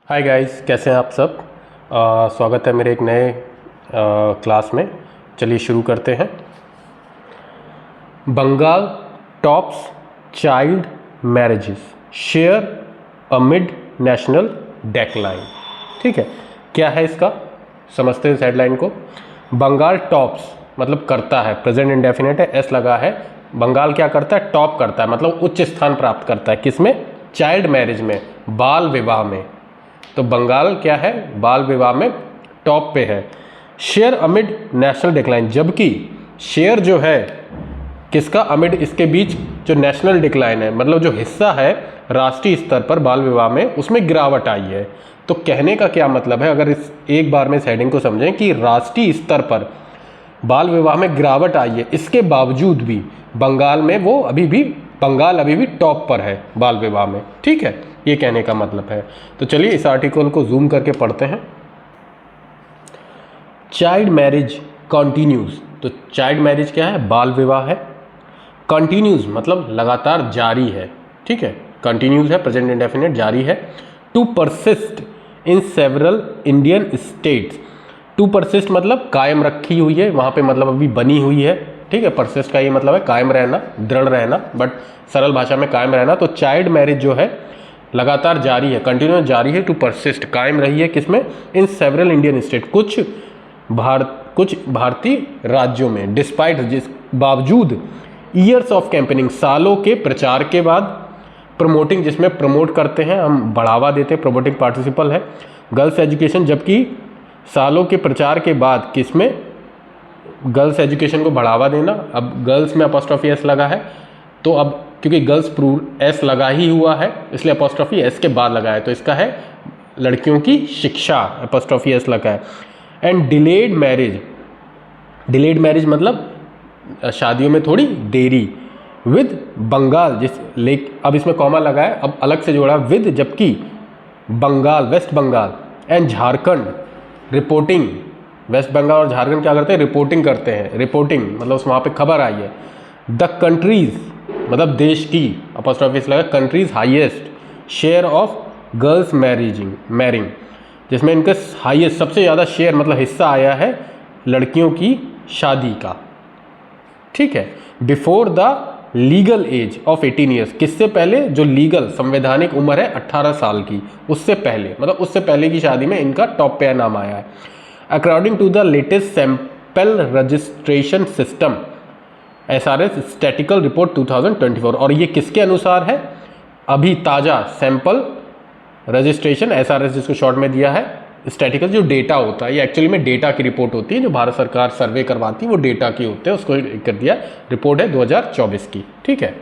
Hi guys, कैसे हैं आप सब। स्वागत है मेरे एक नए क्लास में। चलिए शुरू करते हैं। Bengal tops child marriages share amid national decline. ठीक है, क्या है इसका, समझते हैं इस हेडलाइन को। बंगाल टॉप्स मतलब करता है, प्रेजेंट इंडेफिनिट है, एस लगा है। बंगाल क्या करता है, टॉप करता है, मतलब उच्च स्थान प्राप्त करता है। किसमें, चाइल्ड मैरिज में, बाल विवाह में। तो बंगाल क्या है, बाल विवाह में टॉप पे है। शेयर अमिड नेशनल डिक्लाइन, जबकि शेयर जो है किसका, अमिड, इसके बीच जो नेशनल डिक्लाइन है, मतलब जो हिस्सा है राष्ट्रीय स्तर पर बाल विवाह में, उसमें गिरावट आई है। तो कहने का क्या मतलब है, अगर इस एक बार में इस हेडिंग को समझें कि राष्ट्रीय स्तर पर बाल विवाह में गिरावट आई है, इसके बावजूद भी बंगाल में वो बंगाल अभी भी टॉप पर है बाल विवाह में। ठीक है, ये कहने का मतलब है। तो चलिए इस आर्टिकल को जूम करके पढ़ते हैं। चाइल्ड मैरिज कंटिन्यूज, तो चाइल्ड मैरिज क्या है, बाल विवाह है। कंटिन्यूज मतलब लगातार जारी है। ठीक है, कंटिन्यूज है, प्रेजेंट इंडेफिनिट, जारी है। To persist in several Indian states, to persist मतलब कायम रखी हुई है वहाँ पे, मतलब अभी बनी हुई है। ठीक है, परसिस्ट का ये मतलब है कायम रहना, दृढ़ रहना, बट सरल भाषा में कायम रहना। तो चाइल्ड मैरिज जो है लगातार जारी है, कंटिन्यूस जारी है, टू परसिस्ट कायम रही है, किसमें, इन सेवरल इंडियन स्टेट, कुछ भारतीय राज्यों में। डिस्पाइट, जिस बावजूद, ईयर्स ऑफ कैंपेनिंग, सालों के प्रचार के बाद, प्रमोटिंग, जिसमें प्रमोट करते हैं हम, बढ़ावा देते हैं, प्रमोटिंग पार्टिसिपल है, गर्ल्स एजुकेशन, जबकि सालों के प्रचार के बाद किसमें, गर्ल्स एजुकेशन को बढ़ावा देना। अब गर्ल्स में अपॉस्ट्रोफी एस लगा है, तो अब क्योंकि गर्ल्स एस लगा ही हुआ है, इसलिए अपॉस्ट्रोफी एस के बाद लगा है, तो इसका है लड़कियों की शिक्षा, अपॉस्ट्रोफी एस लगा है। And delayed marriage, delayed marriage मतलब शादियों में थोड़ी देरी, विद बंगाल, अब इसमें कॉमा लगा है, अब अलग से जोड़ा विद, जबकि Bengal, West Bengal and Jharkhand reporting, West Bengal और झारखंड क्या करते हैं, रिपोर्टिंग करते हैं। रिपोर्टिंग मतलब वहाँ पे खबर आई है। द कंट्रीज मतलब देश की, अपॉस्ट्रोफी लगा, countries highest share of girls marrying, जिसमें इनका हाईएस्ट, सबसे ज़्यादा शेयर मतलब हिस्सा आया है लड़कियों की शादी का। ठीक है, before the legal age of 18 years, किससे पहले, जो लीगल संवैधानिक उम्र है 18 साल की, उससे पहले, मतलब उससे पहले की शादी में इनका टॉप पे नाम आया है। According to the latest sample registration system SRS statistical report 2024, और ये किसके अनुसार है, अभी ताज़ा सैंपल रजिस्ट्रेशन SRS, जिसको शॉर्ट में दिया है, स्टैटिकल जो डेटा होता है, ये एक्चुअली में डेटा की रिपोर्ट होती है, जो भारत सरकार सर्वे करवाती है, वो डेटा की होते हैं, उसको कर दिया, रिपोर्ट है 2024 की। ठीक है,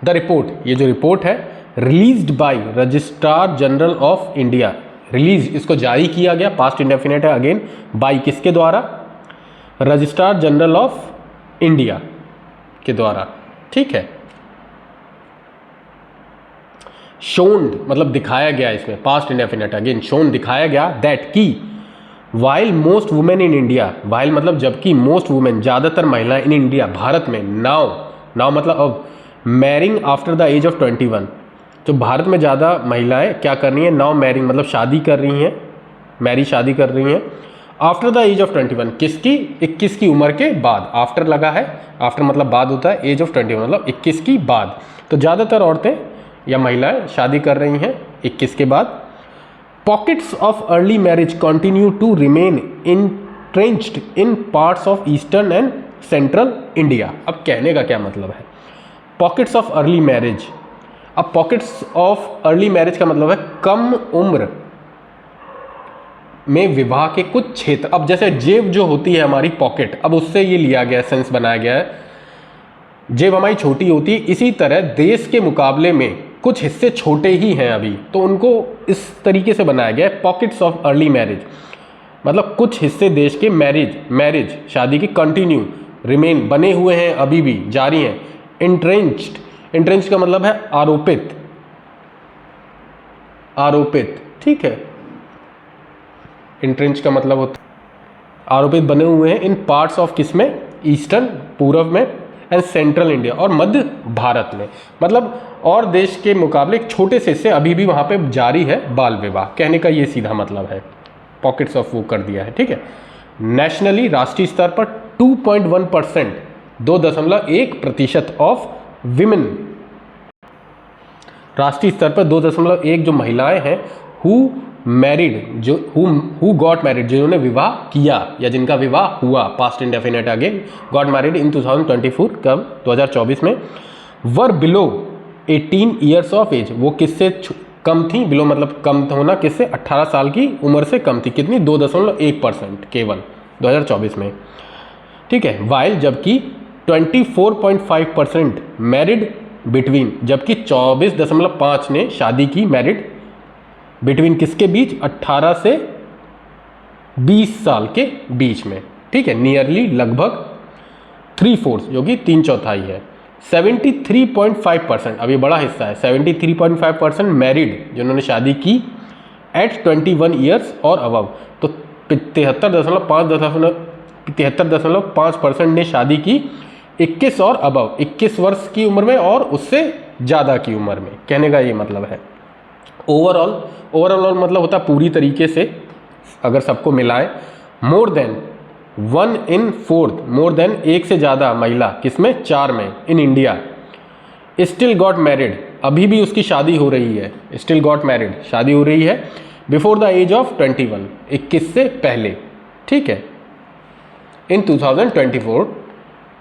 द रिपोर्ट, ये जो रिपोर्ट है, released by registrar general of India, release इसको जारी किया गया, पास्ट इंडेफिनिट है अगेन, बाय किसके द्वारा, रजिस्ट्रार जनरल ऑफ इंडिया के द्वारा। ठीक है, शोन मतलब दिखाया गया, इसमें पास्ट इंडेफिनिट अगेन, शोन दिखाया गया, दैट की while most women in India, while मतलब जबकि, मोस्ट वुमेन ज़्यादातर महिलाएं, इन इंडिया भारत में, नाउ मतलब अब, marrying after the age of 21, तो भारत में ज़्यादा महिलाएं क्या कर रही हैं, नाउ मैरिंग मतलब शादी कर रही हैं, शादी कर रही हैं, आफ्टर द एज ऑफ 21, किसकी, 21 की उम्र के बाद, आफ्टर लगा है, आफ्टर मतलब बाद होता है, एज ऑफ 21 मतलब 21 की बाद, तो ज़्यादातर औरतें या महिलाएं शादी कर रही हैं 21 के बाद। Pockets of early marriage continue to remain entrenched in parts of eastern and central India. अब कहने का क्या मतलब है, पॉकेट्स ऑफ अर्ली मैरिज, अब पॉकेट्स ऑफ अर्ली मैरिज का मतलब है कम उम्र में विवाह के कुछ क्षेत्र। अब जैसे जेब जो होती है हमारी पॉकेट, अब उससे ये लिया गया, सेंस बनाया गया है, जेब हमारी छोटी होती है, इसी तरह देश के मुकाबले में कुछ हिस्से छोटे ही हैं अभी, तो उनको इस तरीके से बनाया गया है, पॉकेट्स ऑफ अर्ली मैरिज, मतलब कुछ हिस्से देश के मैरिज शादी की कंटिन्यू, रिमेन बने हुए हैं, अभी भी जारी हैं। इंट्रेंच्ड का मतलब है आरोपित। ठीक है, इंट्रेंच का मतलब होता है आरोपित, बने हुए हैं इन पार्ट्स ऑफ, किसमें, ईस्टर्न, पूर्व में, एंड सेंट्रल इंडिया, और मध्य भारत में, मतलब और देश के मुकाबले एक छोटे से हिस्से अभी भी वहाँ पे जारी है बाल विवाह। कहने का ये सीधा मतलब है, पॉकेट्स ऑफ वो कर दिया है, ठीक है। नेशनली, राष्ट्रीय स्तर पर 2.1%, 2.1% ऑफ विमेन, राष्ट्रीय स्तर पर 2.1 जो महिलाएं हैं हु मैरिड, जो हु गॉट मैरिड, जिन्होंने विवाह किया या जिनका विवाह हुआ, past indefinite again, got married in 2024, कब 2024 में, वर बिलो 18 ईयर्स ऑफ एज, वो किससे कम थी, बिलो मतलब कम होना, किससे, 18 साल की उम्र से कम थी, कितनी, 2.1% केवल 2024 में, ठीक है। वाइल जबकि 24.5% मैरिड बिटवीन, जबकि 24.5 ने शादी की मैरिड बिटवीन किसके बीच, 18 से 20 साल के बीच में, ठीक है। नियरली लगभग 3/4 जो कि 3/4 है। 73.5%, अब ये बड़ा हिस्सा है, 73.5% मैरिड जिन्होंने शादी की एट 21 ईयर्स और अबव, तो 73.5% ने शादी की 21 और अबव, 21 वर्ष की उम्र में और उससे ज़्यादा की उम्र में, कहने का ये मतलब है। ओवरऑल मतलब होता है पूरी तरीके से, अगर सबको मिलाएं, मोर देन 1/4, मोर देन एक से ज़्यादा महिला, किसमें, 4 में, in India, still got married, अभी भी उसकी शादी हो रही है, स्टिल गॉट मैरिड, शादी हो रही है, बिफोर द एज ऑफ 21, 21 से पहले, ठीक है, इन 2024।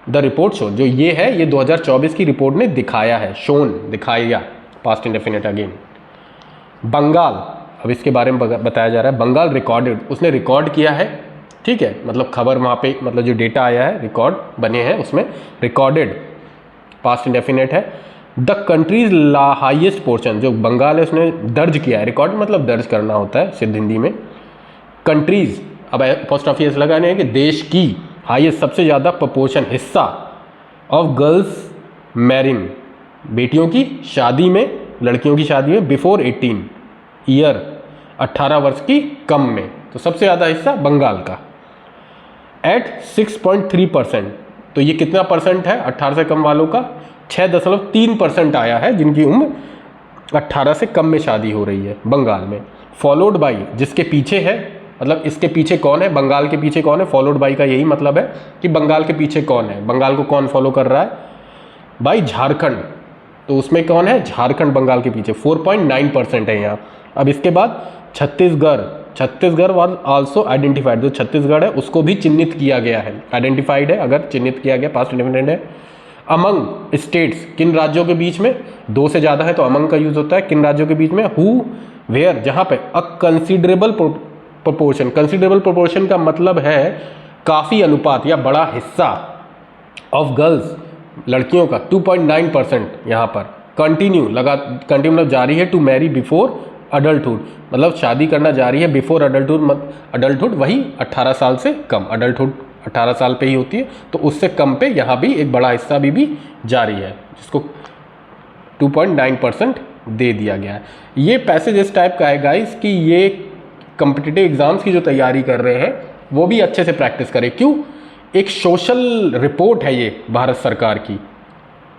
द रिपोर्ट शो, जो ये है, ये 2024 की रिपोर्ट ने दिखाया है, शोन दिखाया, पास्ट इंडेफिनिट अगेन। बंगाल, अब इसके बारे में बताया जा रहा है, बंगाल रिकॉर्डेड, उसने रिकॉर्ड किया है, ठीक है, मतलब खबर वहाँ पे, मतलब जो डेटा आया है, रिकॉर्ड बने हैं उसमें, रिकॉर्डेड पास्ट इंडेफिनिट है, द कंट्रीज हाईएस्ट पोर्शन, जो बंगाल है उसने दर्ज किया है, रिकॉर्ड मतलब दर्ज करना होता है सिद्ध हिंदी में, कंट्रीज, अब पोस्ट ऑफिस लगाने हैं कि देश की हाईएस्ट, सबसे ज़्यादा प्रपोर्शन, हिस्सा ऑफ गर्ल्स मैरिंग, बेटियों की शादी में, लड़कियों की शादी में, बिफोर 18 ईयर, 18 वर्ष की कम में, तो सबसे ज़्यादा हिस्सा बंगाल का, एट 6.3%, तो ये कितना परसेंट है 18 से कम वालों का, 6.3% आया है जिनकी उम्र 18 से कम में शादी हो रही है बंगाल में। फॉलोड बाई, जिसके पीछे है, मतलब इसके पीछे कौन है, बंगाल के पीछे कौन है, फॉलोड बाई का यही मतलब है कि बंगाल के पीछे कौन है, बंगाल को कौन फॉलो कर रहा है, बाई झारखंड, तो उसमें कौन है, झारखंड बंगाल के पीछे, 4.9% है यहाँ। अब इसके बाद छत्तीसगढ़ वॉज आल्सो आइडेंटिफाइड, जो छत्तीसगढ़ है उसको भी चिन्हित किया गया है, आइडेंटिफाइड है, अगर चिन्हित किया गया, पास्ट इंडिपेंडेंट है। अमंग स्टेट्स, किन राज्यों के बीच में, 2 से ज़्यादा है तो अमंग का यूज होता है, किन राज्यों के बीच में, हु वेयर, जहाँ पे अ कंसिडरेबल प्रोपोर्शन, कंसिडरेबल प्रोपोर्शन का मतलब है काफ़ी अनुपात या बड़ा हिस्सा, ऑफ गर्ल्स, लड़कियों का, 2.9% यहाँ पर, कंटिन्यू मतलब जारी है, टू मैरी बिफोर अडल्टहुड, मतलब शादी करना जारी है बिफोर अडल्टहुड वही 18 साल से कम, अडल्टहुड 18 साल पे ही होती है, तो उससे कम पे यहाँ भी एक बड़ा हिस्सा भी जारी है, जिसको 2.9% दे दिया गया है। ये पैसेज इस टाइप का है गाइस कि ये कॉम्पिटिटिव एग्जाम्स की जो तैयारी कर रहे हैं वो भी अच्छे से प्रैक्टिस करें। क्यों, एक सोशल रिपोर्ट है ये भारत सरकार की,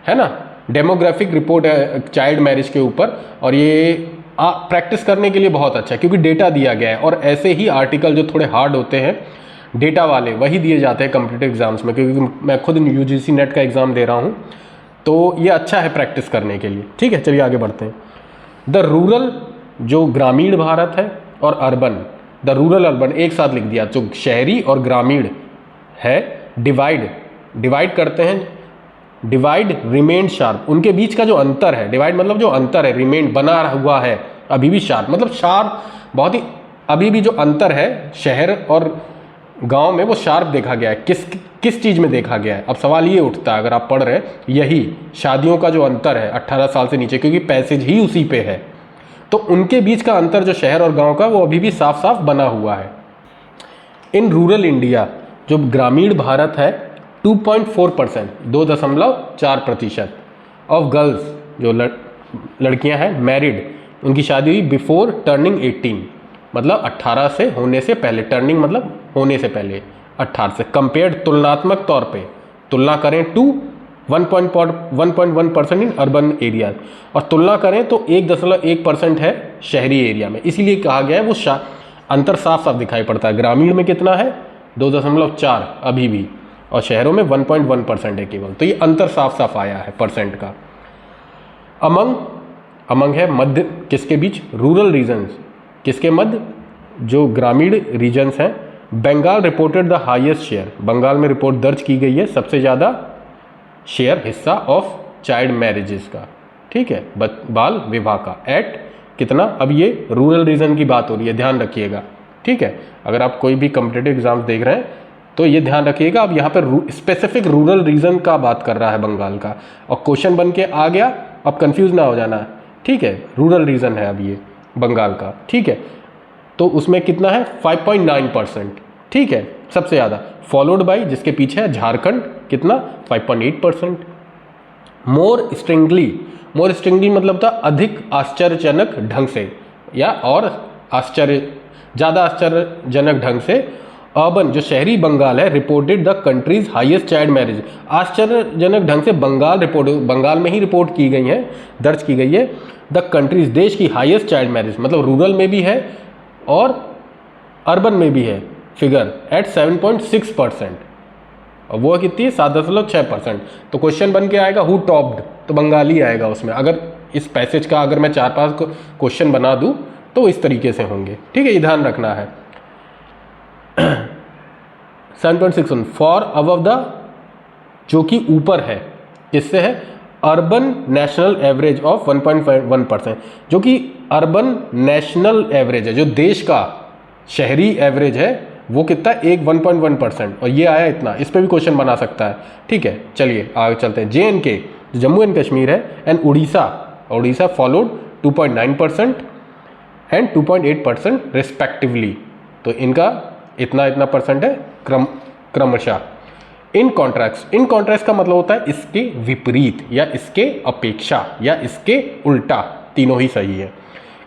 है ना, डेमोग्राफिक रिपोर्ट है चाइल्ड मैरिज के ऊपर, और ये प्रैक्टिस करने के लिए बहुत अच्छा है क्योंकि डेटा दिया गया है, और ऐसे ही आर्टिकल जो थोड़े हार्ड होते हैं डेटा वाले वही दिए जाते हैं कॉम्पिटिटिव एग्जाम्स में, क्योंकि मैं खुद यूजीसी नेट का एग्ज़ाम दे रहा हूँ, तो ये अच्छा है प्रैक्टिस करने के लिए। ठीक है, चलिए आगे बढ़ते हैं। द रूरल, जो ग्रामीण भारत है, और अर्बन, द रूरल अर्बन एक साथ लिख दिया, जो शहरी और ग्रामीण है, डिवाइड करते हैं, डिवाइड रिमेन शार्प, उनके बीच का जो अंतर है, डिवाइड मतलब जो अंतर है, रिमेन बना हुआ है अभी भी शार्प, मतलब शार्प बहुत ही, अभी भी जो अंतर है शहर और गांव में वो शार्प देखा गया है। किस चीज़ में देखा गया है, अब सवाल ये उठता है अगर आप पढ़ रहे हैं, यही शादियों का जो अंतर है 18 साल से नीचे, क्योंकि पैसेज ही उसी पे है, तो उनके बीच का अंतर जो शहर और गांव का वो अभी भी साफ साफ बना हुआ है। इन रूरल इंडिया, जो ग्रामीण भारत है, 2.4%, 2.4% ऑफ गर्ल्स, जो लड़कियां हैं, मैरिड, उनकी शादी हुई बिफोर टर्निंग 18, मतलब 18 से होने से पहले, टर्निंग मतलब होने से पहले 18 से, कंपेयर्ड तुलनात्मक तौर पे तुलना करें, टू 1.1% इन अर्बन एरिया, और तुलना करें तो 1.1% है शहरी एरिया में। इसीलिए कहा गया है वो अंतर साफ साफ दिखाई पड़ता है। ग्रामीण में कितना है 2.4 अभी भी, और शहरों में 1.1% है केवल। तो ये अंतर साफ साफ आया है परसेंट का। अमंग है मध्य किसके बीच, रूरल रीजन्स किसके मध्य, जो ग्रामीण रीजन्स हैं। Bengal reported the highest share, Bengal में रिपोर्ट दर्ज की गई है सबसे ज़्यादा शेयर हिस्सा ऑफ चाइल्ड मैरिजेस का, ठीक है, बाल विवाह का, एट कितना। अब ये रूरल रीजन की बात हो रही है, ध्यान रखिएगा, ठीक है। अगर आप कोई भी कॉम्पिटिटिव एग्जाम्स देख रहे हैं तो ये ध्यान रखिएगा, अब यहाँ पर स्पेसिफिक रूरल रीजन का बात कर रहा है बंगाल का, और क्वेश्चन बन के आ गया, अब कंफ्यूज ना हो जाना, ठीक है। रूरल रीजन है अब ये बंगाल का, ठीक है। तो उसमें कितना है 5.9%, ठीक है, सबसे ज़्यादा, फॉलोड बाई जिसके पीछे है झारखंड, कितना 5.8%। मोर स्ट्रिंगली मतलब था अधिक आश्चर्यजनक ढंग से, या और ज़्यादा आश्चर्यजनक ढंग से। अर्बन जो शहरी बंगाल है reported the countries highest child marriage, आश्चर्यजनक ढंग से बंगाल में ही रिपोर्ट की गई है, दर्ज की गई है द कंट्रीज देश की हाईएस्ट चाइल्ड मैरिज, मतलब रूरल में भी है और अर्बन में भी है फिगर एट 7.6%, और वो कितनी है 7.6%। तो क्वेश्चन बन के आएगा हु टॉप्ड, तो बंगाल ही आएगा उसमें। अगर इस पैसेज का अगर मैं 4-5 क्वेश्चन बना दूं तो इस तरीके से होंगे, ठीक है, ये ध्यान रखना है। 7.6 फॉर अबव द, जो कि ऊपर है, किससे है, अर्बन नेशनल एवरेज ऑफ 1.1%, जो कि अर्बन नेशनल एवरेज है, जो देश का शहरी एवरेज है वो कितना 1.1%, और ये आया इतना। इस पे भी क्वेश्चन बना सकता है, ठीक है। चलिए आगे चलते हैं। JNK जम्मू एंड कश्मीर है, and Orissa followed 2.9% and 2.8% respectively, तो इनका इतना परसेंट है क्रमशः। इन कॉन्ट्रैक्ट का मतलब होता है इसके विपरीत, या इसके अपेक्षा, या इसके उल्टा, तीनों ही सही है।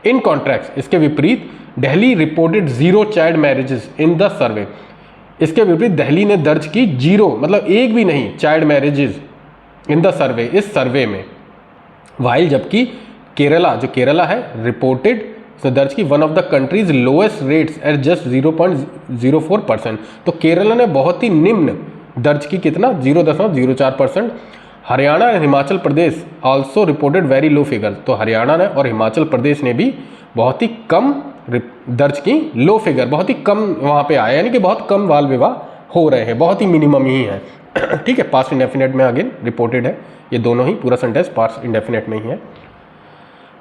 इन कॉन्ट्रैक्ट इसके विपरीत Delhi reported 0 child marriages in the survey, इसके विपरीत दिल्ली ने दर्ज की 0 मतलब एक भी नहीं child marriages in the survey, इस सर्वे में। वाइल जबकि केरला है रिपोर्टेड दर्ज की one of the countries lowest rates eight just 0.04%, तो केरला ने बहुत ही निम्न दर्ज की, कितना 0.04%। Haryana and Himachal Pradesh also reported very low figure, तो हरियाणा ने और हिमाचल प्रदेश ने भी बहुत ही कम दर्ज की लो फिगर, बहुत ही कम वहाँ पे आया, यानी कि बहुत कम बाल विवाह हो रहे हैं, बहुत ही मिनिमम ही है, ठीक है। पास्ट इंडेफिनेट में अगेन रिपोर्टेड है, ये दोनों ही पूरा सेंटेंस पास्ट इंडेफिनेट में ही है।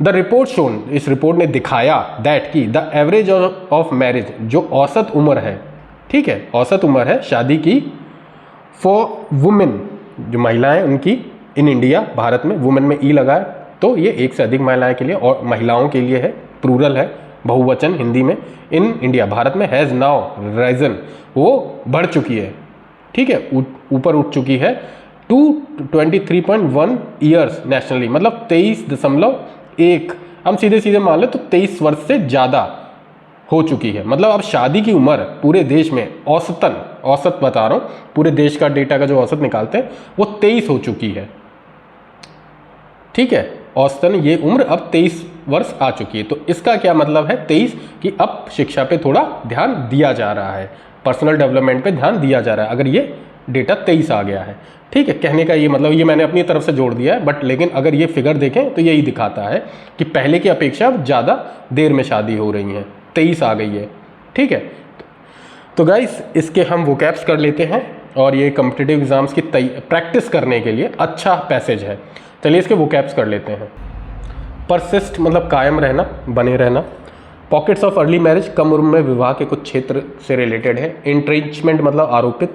द रिपोर्ट शोन, इस रिपोर्ट ने दिखाया दैट की द एवरेज ऑफ मैरिज, जो औसत उम्र है, ठीक है, औसत उम्र है शादी की फॉर वुमेन, जो महिलाएं उनकी, इन इंडिया भारत में, वुमेन में ई लगा है, तो ये एक से अधिक महिलाएं के लिए और महिलाओं के लिए है, प्लूरल है, बहुवचन हिंदी में, इन इंडिया भारत में, हैज़ नाउ राइजन, वो बढ़ चुकी है, ठीक है, ऊपर उठ चुकी है, टू 23.1 ईयर्स नेशनली, मतलब 23.1, हम सीधे मान लें तो 23 वर्ष से ज़्यादा हो चुकी है। मतलब अब शादी की उम्र पूरे देश में औसत बता रहा हूँ, पूरे देश का डेटा का जो औसत निकालते हैं वो 23 हो चुकी है, ठीक है, औसतन ये उम्र अब 23 वर्ष आ चुकी है। तो इसका क्या मतलब है 23 कि अब शिक्षा पे थोड़ा ध्यान दिया जा रहा है, पर्सनल डेवलपमेंट पे ध्यान दिया जा रहा है, अगर ये डेटा 23 आ गया है, ठीक है। कहने का ये मतलब, ये मैंने अपनी तरफ से जोड़ दिया है, बट लेकिन अगर ये फिगर देखें तो यही दिखाता है कि पहले की अपेक्षा अब ज़्यादा देर में शादी हो रही हैं, 23 आ गई है, ठीक है। तो गाइस इसके हम वोकैब्स कर लेते हैं, और ये कॉम्पिटिटिव एग्जाम्स की प्रैक्टिस करने के लिए अच्छा पैसेज है। चलिए इसके वोकैब्स कर लेते हैं। परसिस्ट मतलब कायम रहना, बने रहना। पॉकेट्स ऑफ अर्ली मैरिज, कम उम्र में विवाह के कुछ क्षेत्र से रिलेटेड है। इंट्रेंचमेंट मतलब आरोपित।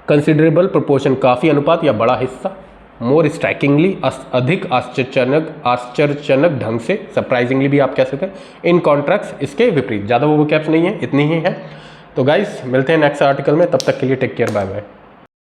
कंसिडरेबल प्रोपोर्शन, काफ़ी अनुपात या बड़ा हिस्सा। मोर स्ट्राइकिंगली, अधिक आश्चर्यजनक ढंग से, सरप्राइजिंगली भी आप कह सकते हैं। इन कॉन्ट्रैक्ट्स, इसके विपरीत। ज़्यादा वो कैप्स नहीं है, इतनी ही है। तो गाइस मिलते हैं नेक्स्ट आर्टिकल में, तब तक के लिए टेक केयर, बाय बाय।